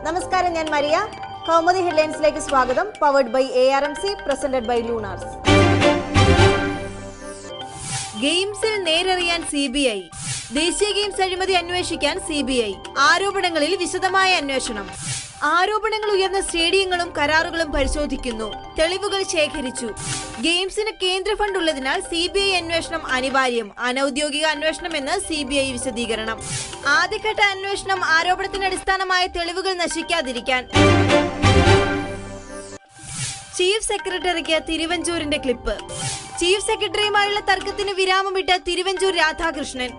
നമസ്കാരം, ഞാൻ മരിയ. കൗമുദി ഹെഡ്ലൈൻസിലേക്ക് സ്വാഗതം. Powered by ARMC, presented by Lunars. ഗെയിംസിൽ നേരറിയാൻ CBI. ദേശീയ ഗെയിംസ് അഴിമതി അന്വേഷിക്കാൻ CBI. ആരോപണങ്ങളിൽ വിശദമായ അന്വേഷണം. ആരോപണങ്ങൾ ഉയർന്ന സ്റ്റേഡിയങ്ങളും കരാറുകളും പരിശോധിക്കുന്നു. തെളിവുകൾ ശേഖരിച്ചു. ഗെയിംസിന് കേന്ദ്ര ഫണ്ട് ഉള്ളതിനാൽ CBI അന്വേഷണം അനിവാര്യം. അനൌദ്യോഗിക അന്വേഷണമെന്ന് CBI വിശദീകരണം. ആദ്യഘട്ട അന്വേഷണം ആരോപണത്തിന് അടിസ്ഥാനമായ തെളിവുകൾ നശിക്കാതിരിക്കാൻ. ചീഫ് സെക്രട്ടറിക്ക് തിരുവഞ്ചൂരിന്റെ ക്ലിപ്പ്. ചീഫ് സെക്രട്ടറിയുമായുള്ള തർക്കത്തിന് വിരാമമിട്ട് തിരുവഞ്ചൂർ രാധാകൃഷ്ണൻ.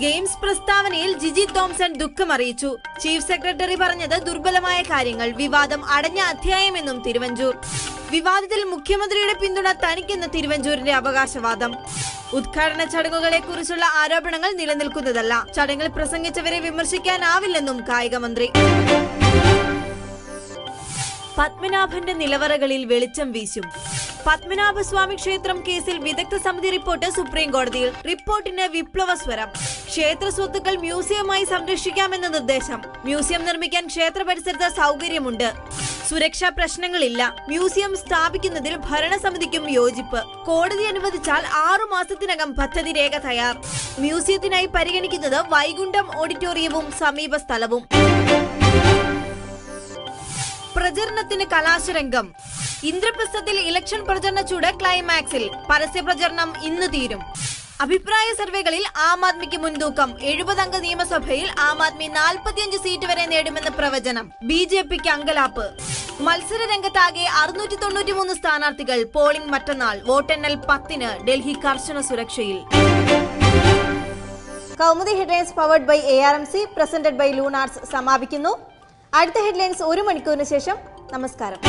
ഗെയിംസ് പ്രസ്താവനയിൽ ജിജി തോംസൺ ദുഃഖമറിയിച്ചു. ചീഫ് സെക്രട്ടറി പറഞ്ഞത് ദുർബലമായ കാര്യങ്ങൾ, വിവാദം അടഞ്ഞ അധ്യായമെന്നും തിരുവഞ്ചൂർ. വിവാദത്തിൽ മുഖ്യമന്ത്രിയുടെ പിന്തുണ തനിക്കെന്ന് തിരുവഞ്ചൂരിന്റെ അവകാശവാദം. ഉദ്ഘാടന ചടങ്ങുകളെ കുറിച്ചുള്ള ആരോപണങ്ങൾ നിലനിൽക്കുന്നതല്ല. ചടങ്ങിൽ പ്രസംഗിച്ചവരെ വിമർശിക്കാനാവില്ലെന്നും കായിക മന്ത്രി. പത്മനാഭന്റെ നിലവറകളിൽ വെളിച്ചം വീശും. പത്മനാഭസ്വാമി ക്ഷേത്രം കേസിൽ വിദഗ്ധ സമിതി റിപ്പോർട്ട് സുപ്രീം കോടതിയിൽ. റിപ്പോർട്ടിന് വിപ്ലവ സ്വരം. ക്ഷേത്ര സ്വത്തുക്കൾ മ്യൂസിയമായി സംരക്ഷിക്കാമെന്ന നിർദ്ദേശം. മ്യൂസിയം നിർമ്മിക്കാൻ ക്ഷേത്ര പരിസരത്ത് സൗകര്യമുണ്ട്. സുരക്ഷാ പ്രശ്നങ്ങളില്ല. മ്യൂസിയം സ്ഥാപിക്കുന്നതിൽ ഭരണസമിതിക്കും യോജിപ്പ്. കോടതി അനുവദിച്ചാൽ 6 മാസത്തിനകം പദ്ധതി രേഖ തയ്യാർ. മ്യൂസിയത്തിനായി പരിഗണിക്കുന്നത് വൈകുണ്ഠം ഓഡിറ്റോറിയവും സമീപ സ്ഥലവും. പ്രചരണത്തിന് കലാശരംഗം. ഇന്ദ്രപ്രസ്ഥത്തിൽ ഇലക്ഷൻ പ്രചരണ ചൂട് ക്ലൈമാക്സിൽ. പരസ്യ പ്രചരണം ഇന്ന് തീരും. അഭിപ്രായ സർവേകളിൽ ആം ആദ്മിക്ക് മുൻതൂക്കം. 70 അംഗ നിയമസഭയിൽ ആം ആദ്മി 45 സീറ്റ് വരെ നേടുമെന്ന് പ്രവചനം. BJPക്ക് അങ്കലാപ്പ്. മത്സര രംഗത്താകെ 693 സ്ഥാനാർത്ഥികൾ. പോളിംഗ് മറ്റന്നാൾ. വോട്ടെണ്ണൽ 10-ന്. ഡൽഹി കർശന സുരക്ഷയിൽ. Kaumudi headlines powered by ARMC, presented by Lunars സമാപിക്കുന്നു. അടുത്ത ഹെഡ്ലൈൻസ് 1 മണിക്കൂറിന് ശേഷം. നമസ്കാരം.